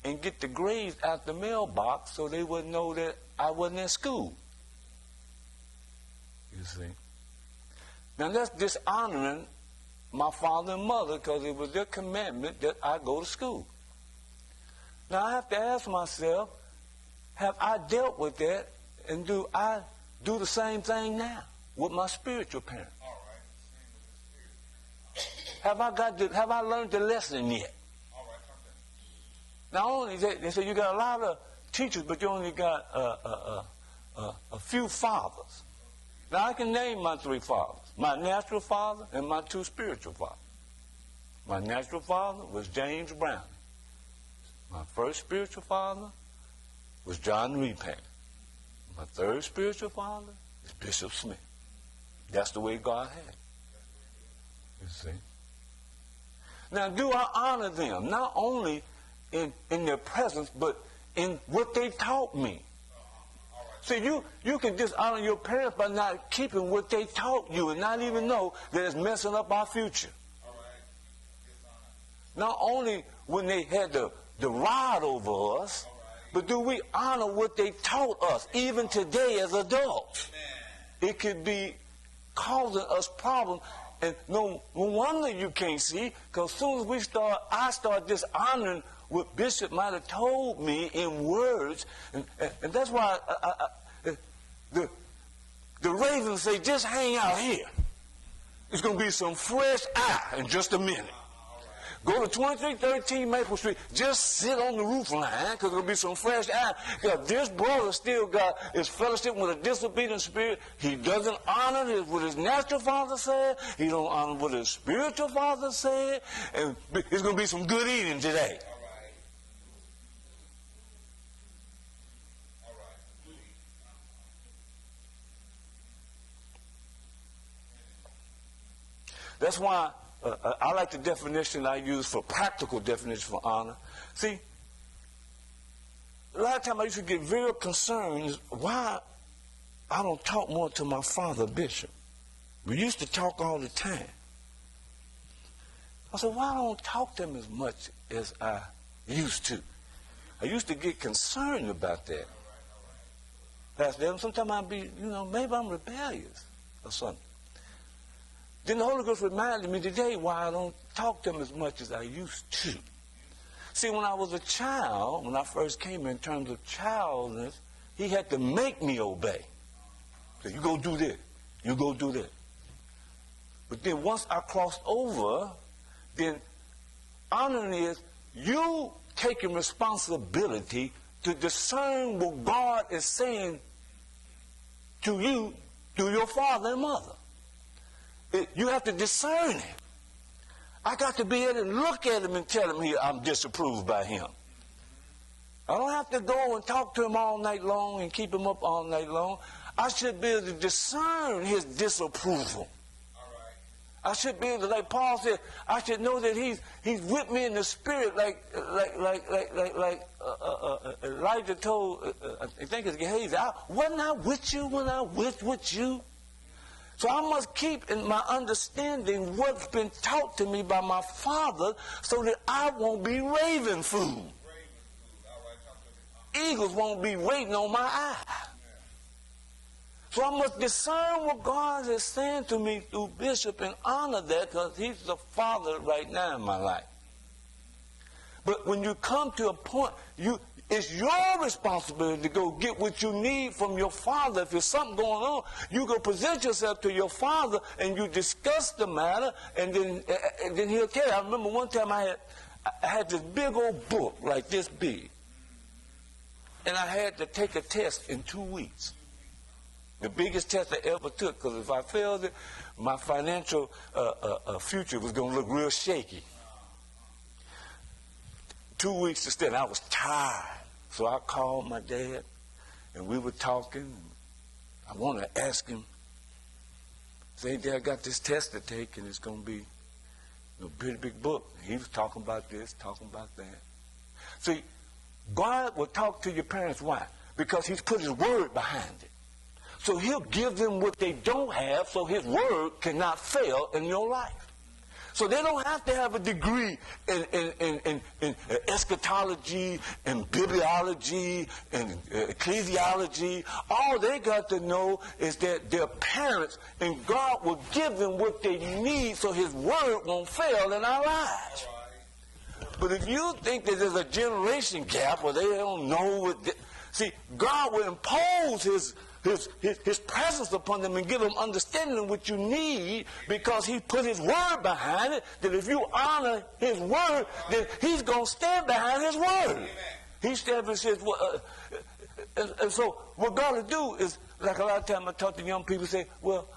and get the grades out the mailbox so they wouldn't know that I wasn't in school. You see. Now that's dishonoring my father and mother because it was their commandment that I go to school. Now I have to ask myself, have I dealt with that, and do I do the same thing now with my spiritual parents? Have I learned the lesson yet? Not only that, they say you got a lot of teachers, but you only got a few fathers. Now I can name my three fathers: my natural father and my two spiritual fathers. My natural father was James Brown. My first spiritual father was John Repan. My third spiritual father is Bishop Smith. That's the way God had it. You see. Now, do I honor them, not only in their presence, but in what they taught me? See, you can dishonor your parents by not keeping what they taught you and not even know that it's messing up our future. Not only when they had the rod over us, but do we honor what they taught us, even today as adults? It could be causing us problems. And no wonder you can't see, because as soon as I start dishonoring what Bishop might have told me in words, and that's why the ravens say, just hang out here. There's going to be some fresh air in just a minute. Go to 2313 Maple Street. Just sit on the roof line, because there'll be some fresh air. Because this brother still got his fellowship with a disobedient spirit. He doesn't honor what his natural father said. He don't honor what his spiritual father said. And it's going to be some good eating today. That's why I like the definition I use for practical definition for honor. See, a lot of times I used to get very concerned why I don't talk more to my father, Bishop. We used to talk all the time. I said, why I don't talk to him as much as I used to? I used to get concerned about that. Pastor Evans, sometimes I'd be, maybe I'm rebellious or something. Then the Holy Ghost reminded me today why I don't talk to him as much as I used to. See, when I was a child, when I first came in terms of childness, he had to make me obey. So you go do this. You go do that. But then once I crossed over, then honoring is you taking responsibility to discern what God is saying to you through your father and mother. You have to discern it. I got to be able to look at him and tell him I'm disapproved by him. I don't have to go and talk to him all night long and keep him up all night long. I should be able to discern his disapproval. I should be able to, like Paul said, I should know that he's with me in the spirit, like Elijah told, I think it's Gehazi, wasn't I with you when I was with you? So I must keep in my understanding what's been taught to me by my father so that I won't be raven food. Eagles won't be waiting on my eye. So I must discern what God is saying to me through Bishop and honor that, because he's the father right now in my life. But when you come to a point, it's your responsibility to go get what you need from your father. If there's something going on, you go present yourself to your father and you discuss the matter, and then he'll tell you. I remember one time I had this big old book like this big, and I had to take a test in 2 weeks. The biggest test I ever took, because if I failed it, my financial future was going to look real shaky. 2 weeks to study. I was tired. So I called my dad, and we were talking. I wanted to ask him, say, Dad, I got this test to take, and it's going to be a pretty big book. He was talking about this, talking about that. See, God will talk to your parents. Why? Because he's put his word behind it. So he'll give them what they don't have, so his word cannot fail in your life. So they don't have to have a degree in eschatology and bibliology and ecclesiology. All they got to know is that they're parents and God will give them what they need so his word won't fail in our lives. But if you think that there's a generation gap where they don't know what... See, God will impose his presence upon them and give them understanding of what you need because he put his word behind it, that if you honor his word, then he's going to stand behind his word. Amen. He stands and says, and so what God will do is, like a lot of times I talk to young people, say, well,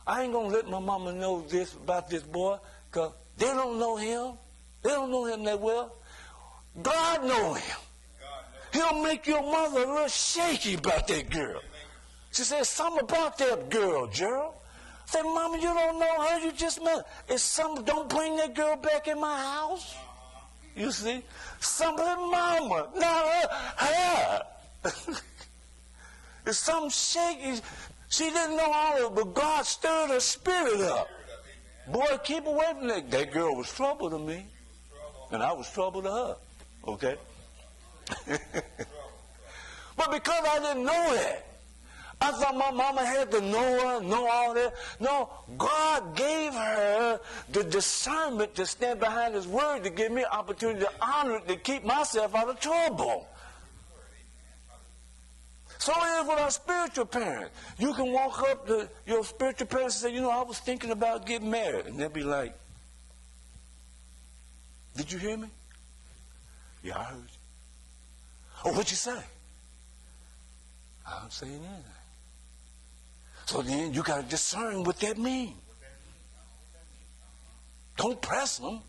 I ain't going to let my mama know this about this boy because they don't know him. They don't know him that well. God knows him. He'll make your mother a little shaky about that girl. She says, something about that girl, Gerald. I said, Mama, you don't know her. You just met her. It's something, don't bring that girl back in my house. You see? Something, Mama, not her. It's something shaky. She didn't know all of it, but God stirred her spirit up. Boy, keep away from that. That girl was trouble to me. And I was trouble to her. Okay? But because I didn't know that, I thought my mama had to know her, know all that. No, God gave her the discernment to stand behind his word to give me an opportunity to honor it, to keep myself out of trouble. So it is with our spiritual parents. You can walk up to your spiritual parents and say, I was thinking about getting married. And they'll be like, did you hear me? Yeah, I heard you. Oh, what'd you say? I don't say anything. So then you got to discern what that means. Don't press them,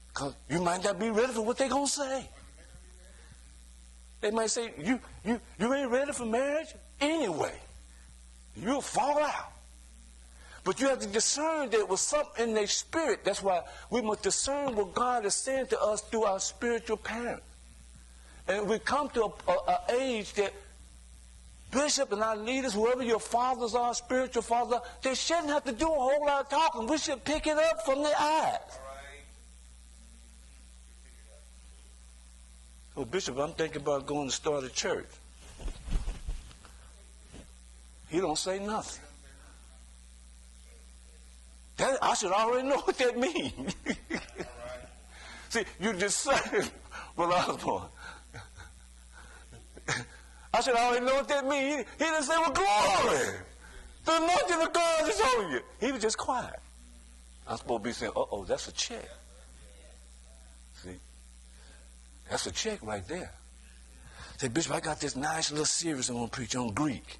because you might not be ready for what they're going to say. They might say, you ain't ready for marriage anyway. You'll fall out. But you have to discern that it was something in their spirit. That's why we must discern what God is saying to us through our spiritual parents. And we come to an age that bishop and our leaders, whoever your fathers are, spiritual fathers, they shouldn't have to do a whole lot of talking. We should pick it up from their eyes. Well, Bishop, I'm thinking about going to start a church. He don't say nothing. I should already know what that means. See, you decided, Brother Osborne. I should already know what that means. He didn't say, well, glory. The anointing of God is on you. He was just quiet. I'm supposed to be saying, uh-oh, that's a check. See? That's a check right there. Say, Bishop, I got this nice little series I'm going to preach on Greek.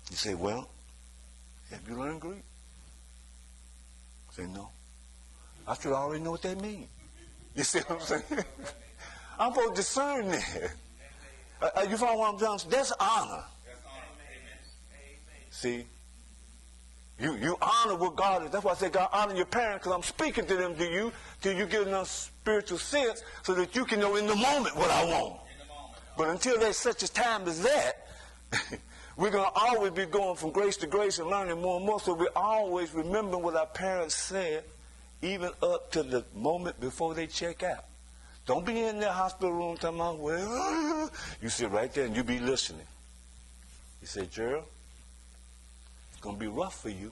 You say, well, have you learned Greek? Say, no. I should already know what that means. You see what I'm saying? I'm supposed to discern that. You follow what I'm trying to say? That's honor. See? You honor what God is. That's why I say, God, honor your parents, because I'm speaking to them to you till you get enough spiritual sense so that you can know in the moment what I want. But until there's such a time as that, we're going to always be going from grace to grace and learning more and more, so we always remember what our parents said, even up to the moment before they check out. Don't be in the hospital room talking about, well, you sit right there and you be listening. You say, Gerald, it's going to be rough for you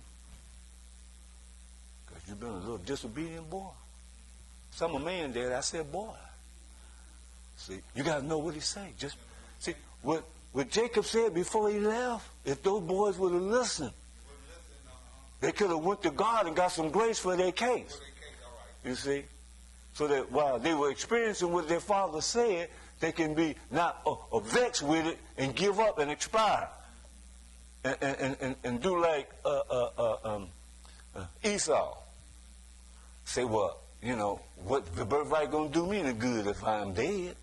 because you've been a little disobedient boy. Some a man did. I said, boy. See, you got to know what he said. Just see what Jacob said before he left. If those boys would have listened, they could have went to God and got some grace for their case. You see, so that while they were experiencing what their father said, they can be not vexed with it and give up and expire, and do like Esau. Say, well, what the birthright gonna do me any good if I'm dead?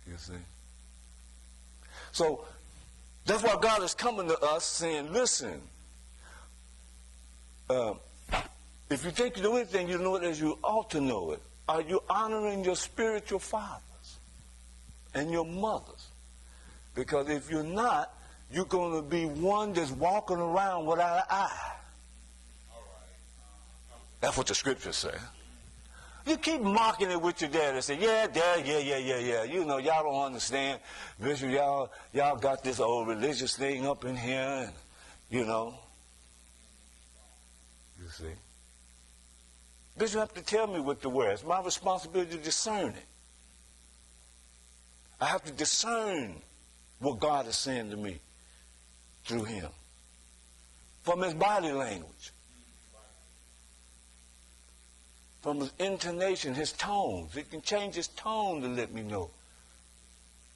You see. So that's why God is coming to us saying, listen, if you think you know anything, you know it as you ought to know it. Are you honoring your spiritual fathers and your mothers? Because if you're not, you're going to be one that's walking around without an eye. That's what the scriptures say. You keep mocking it with your dad and say, yeah, dad, yeah. You know, y'all don't understand. Bishop, y'all got this old religious thing up in here, and, you know. You see. Bishop have to tell me what the word is. It's my responsibility to discern it. I have to discern what God is saying to me through him. From his body language. From his intonation, his tones. It can change his tone to let me know.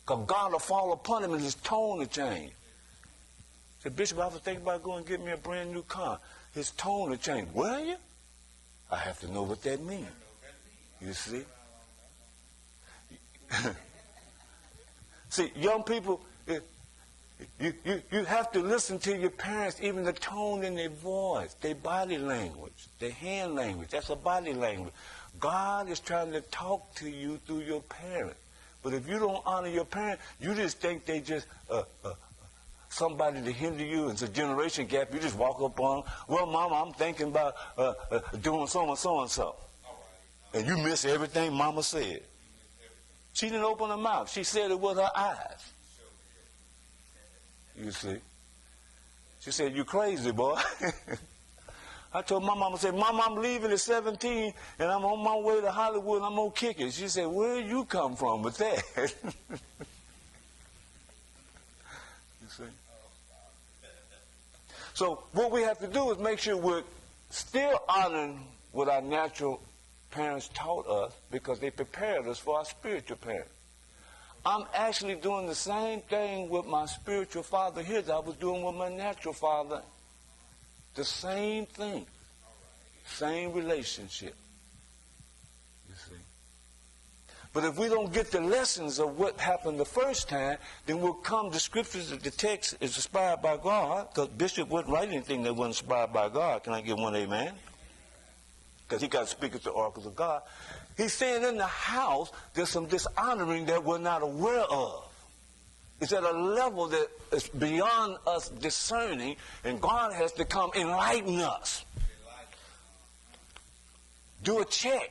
Because God will fall upon him and his tone will change. I said, Bishop, I was thinking about going and get me a brand new car. His tone will change. Will you? I have to know what that means. You see? See, young people, you have to listen to your parents, even the tone in their voice, their body language, their hand language. That's a body language. God is trying to talk to you through your parents. But if you don't honor your parents, you just think they just somebody to hinder you. It's a generation gap. You just walk up on them. Well, Mama, I'm thinking about doing so and so and so. And you miss everything Mama said. She didn't open her mouth. She said it with her eyes. You see. She said, you crazy, boy. I told my mama, I said, Mama, I'm leaving at 17, and I'm on my way to Hollywood, and I'm going to kick it. She said, where you come from with that? You see. So what we have to do is make sure we're still honoring what our natural parents taught us, because they prepared us for our spiritual parents. I'm actually doing the same thing with my spiritual father here that I was doing with my natural father. The same thing. Same relationship. You see. But if we don't get the lessons of what happened the first time, then we'll come to scriptures that the text is inspired by God, because Bishop wouldn't write anything that wasn't inspired by God. Can I get one amen? Because he got to speak at the oracles of God. He's saying in the house, there's some dishonoring that we're not aware of. It's at a level that is beyond us discerning, and God has to come enlighten us. Do a check.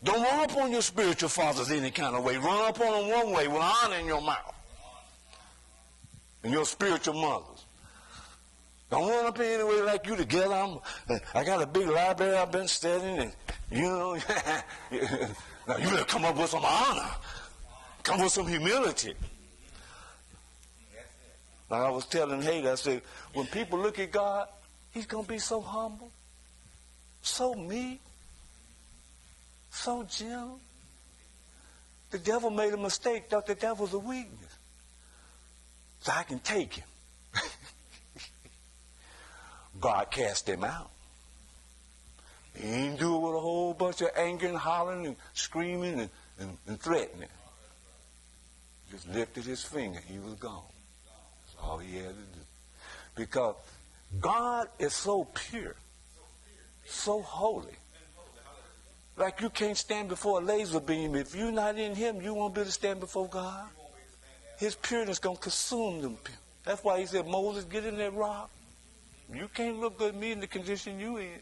Don't run up on your spiritual fathers any kind of way. Run up on them one way with honor in your mouth. And your spiritual mothers. Don't run up here anyway like you together. I got a big library I've been studying, and you know, now you better come up with some honor. Come with some humility. Like I was telling Hager, I said, when people look at God, he's going to be so humble, so meek, so gentle. The devil made a mistake, thought that that was a weakness. So I can take him. God cast him out. He didn't do it with a whole bunch of anger and hollering and screaming and threatening. Just lifted his finger. He was gone. That's all he had to do. Because God is so pure, so holy. Like you can't stand before a laser beam. If you're not in him, you won't be able to stand before God. His pureness is going to consume them. That's why he said, Moses, get in that rock. You can't look good at me in the condition you in.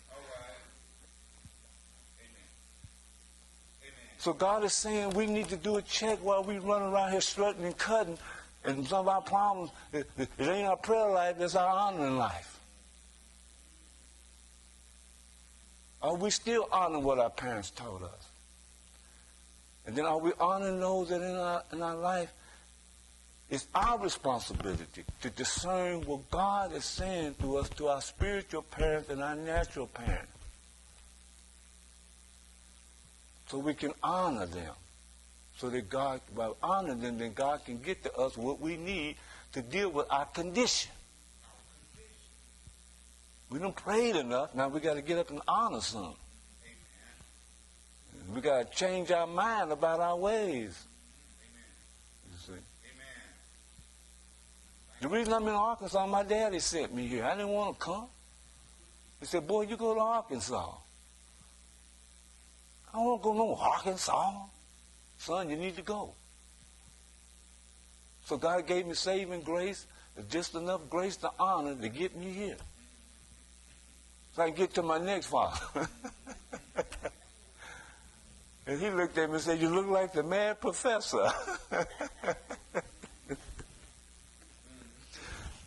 So God is saying we need to do a check while we run around here strutting and cutting. And some of our problems, it ain't our prayer life, it's our honoring life. Are we still honoring what our parents taught us? And then are we honoring those that in our life? It's our responsibility to discern what God is saying to us, to our spiritual parents and our natural parents. So we can honor them. So that God, by honoring them, then God can get to us what we need to deal with our condition. We don't pray enough. Now we got to get up and honor some. We got to change our mind about our ways. You see. The reason I'm in Arkansas, my daddy sent me here. I didn't want to come. He said, boy, you go to Arkansas. I don't want to go no Arkansas. Son, you need to go. So God gave me saving grace, just enough grace to honor to get me here. so I can get to my next farm. And he looked at me and said, you look like the mad professor.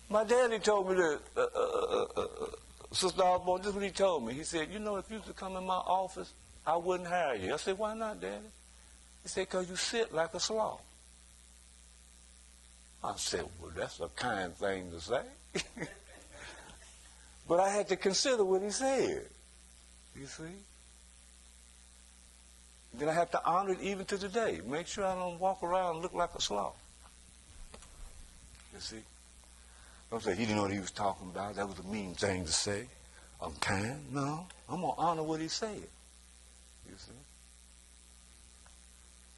My daddy told me that, Sister Osborne, this is what he told me. He said, you know, if you used to come in my office, I wouldn't hire you. I said, why not, Daddy? He said, because you sit like a sloth. I said, well, that's a kind thing to say. But I had to consider what he said. You see? Then I have to honor it even to today. Make sure I don't walk around and look like a sloth. You see? Don't say, he didn't know what he was talking about. That was a mean thing to say. I'm kind. No, I'm going to honor what he said. You see?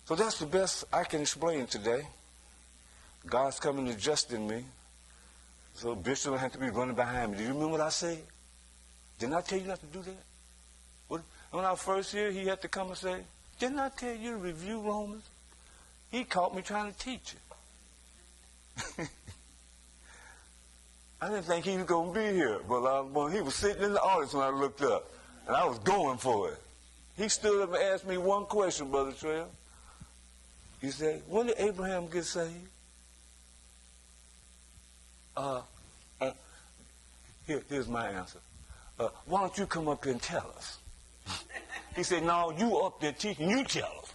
So that's the best I can explain today. God's coming to just in me. So Bishop will have to be running behind me. Do you remember what I said? Didn't I tell you not to do that? When I was first here, he had to come and say, didn't I tell you to review Romans? He caught me trying to teach it. I didn't think he was going to be here, but he was sitting in the audience when I looked up, and I was going for it. He stood up and asked me one question, Brother Trail. He said, when did Abraham get saved? Here's my answer. Why don't you come up here and tell us? He said, no, you up there teaching, you tell us.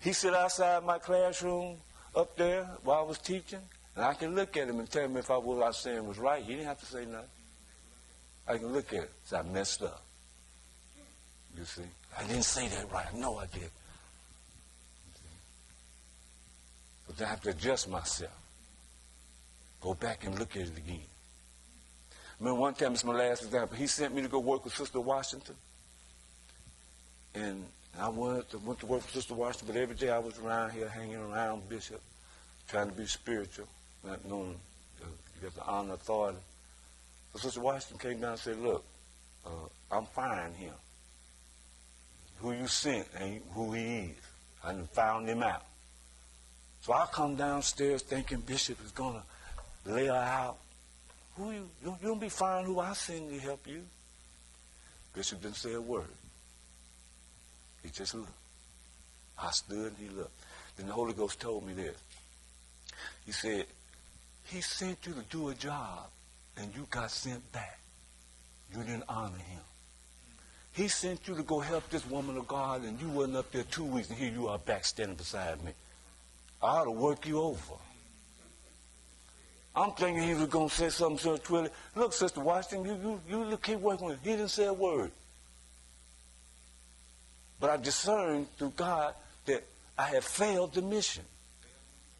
He sat outside my classroom up there while I was teaching, and I can look at him and tell him if what I was saying was right. He didn't have to say nothing. I can look at it. So I messed up. You see? I didn't say that right. I know I did. But I have to adjust myself. Go back and look at it again. I remember one time, it's my last example, he sent me to go work with Sister Washington. And I went to work with Sister Washington, but every day I was around here hanging around Bishop, trying to be spiritual, not knowing you got the honor, authority. So Sister Washington came down and said, look, I'm firing him. Who you sent ain't who he is. I done found him out. So I come downstairs thinking Bishop is going to lay her out. You don't be firing who I send to help you. Bishop didn't say a word. He just looked. I stood and he looked. Then the Holy Ghost told me this. He said, he sent you to do a job and you got sent back. You didn't honor him. He sent you to go help this woman of God and you wasn't up there 2 weeks and here you are back standing beside me. I ought to work you over. I'm thinking he was going to say something to Twilly. Look, Sister Washington, you keep working with him. He didn't say a word. But I discerned through God that I had failed the mission.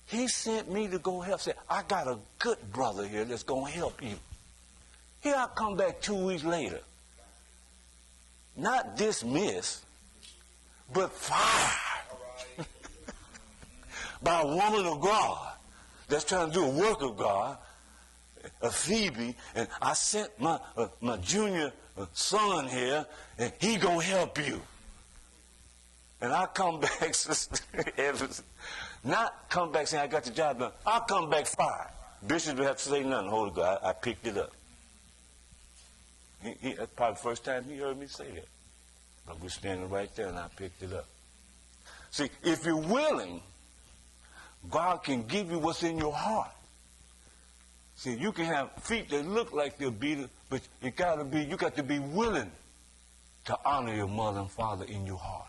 He sent me to go help. Said, I got a good brother here that's going to help you. Here I come back 2 weeks later. Not dismissed, but fired by a woman of God that's trying to do a work of God, a Phoebe, and I sent my junior son here, and he gonna help you. And I come back, Sister Evans, not come back saying I got the job done. I come back fired. Bishop didn't have to say nothing. Holy God, I picked it up. That's probably the first time he heard me say that. But we're standing right there, and I picked it up. See, if you're willing, God can give you what's in your heart. See, you can have feet that look like they're beaten, but you got to be willing to honor your mother and father in your heart.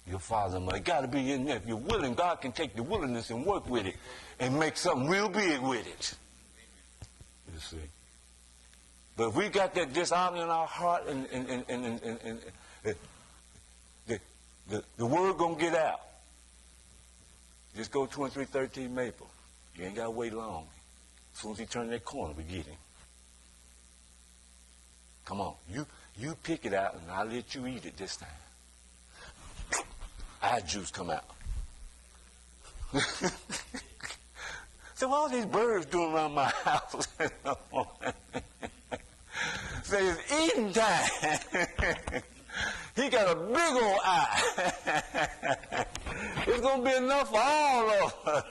Your father and mother. It got to be in there. If you're willing, God can take the willingness and work with it and make something real big with it. You see. But if we got that dishonor in our heart and the word going to get out. Just go 2313 Maple. You ain't got to wait long. As soon as he turn that corner, we get him. Come on. You pick it out, and I'll let you eat it this time. Eye juice come out. So what all these birds doing around my house? Say it's eating time. He got a big old eye. It's going to be enough for all of us.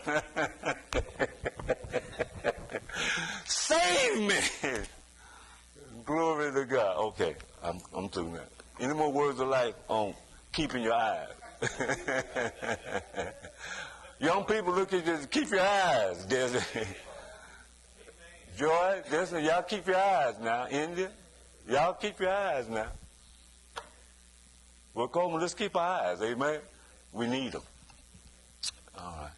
save me. Glory to God. Okay, I'm through now. Any more words of life on keeping your eyes? Young people, look at this. Keep your eyes. Joy, listen, y'all keep your eyes now. India, y'all keep your eyes now. Well, Coleman, let's keep our eyes. Amen. We need them. All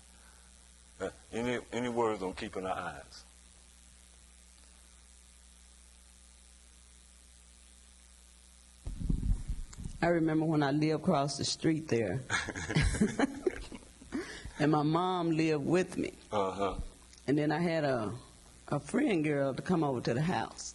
right. Any words on keeping our eyes? I remember when I lived across the street there, and my mom lived with me. Uh-huh. And then I had a friend girl to come over to the house.